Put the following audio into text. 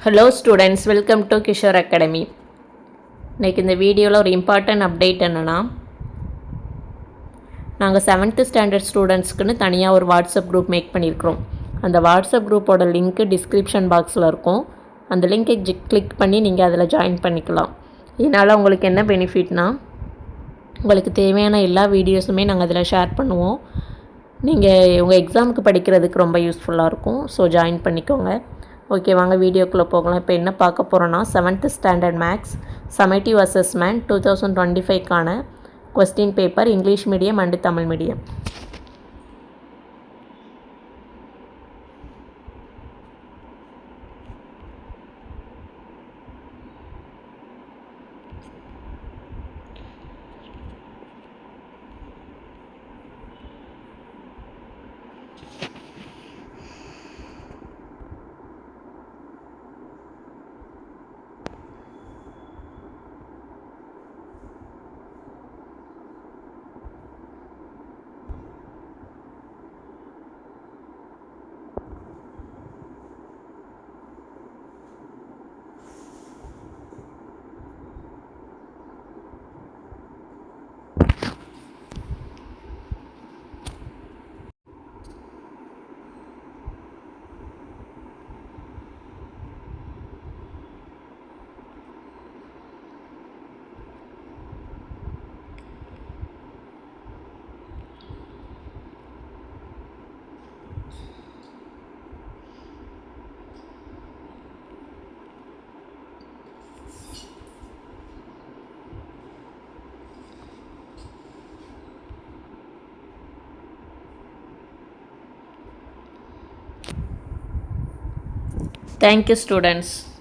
Hello students, welcome to Kishore academy. இன்றைக்கி இந்த வீடியோவில் ஒரு இம்பார்ட்டன்ட் அப்டேட் என்னென்னா, நாங்கள் 7th ஸ்டாண்டர்ட் ஸ்டூடெண்ட்ஸ்க்குன்னு தனியாக ஒரு வாட்ஸ்அப் குரூப் மேக் பண்ணியிருக்கிறோம். அந்த வாட்ஸ்அப் குரூப்போட லிங்க்கு டிஸ்கிரிப்ஷன் பாக்ஸில் இருக்கும். அந்த லிங்க்கை கிளிக் பண்ணி நீங்கள் அதில் ஜாயின் பண்ணிக்கலாம். இதனால் உங்களுக்கு என்ன பெனிஃபிட்னா, உங்களுக்கு தேவையான எல்லா வீடியோஸுமே நாங்கள் அதில் ஷேர் பண்ணுவோம். நீங்கள் உங்கள் எக்ஸாமுக்கு படிக்கிறதுக்கு ரொம்ப யூஸ்ஃபுல்லாக இருக்கும். ஸோ ஜாயின் பண்ணிக்கோங்க. ஓகே, வாங்க வீடியோக்குள்ளே போகலாம். இப்போ என்ன பார்க்க போகிறோன்னா, 7th standard maths summative assessment 2025க்கான question paper English medium and Tamil medium. Thank you, students.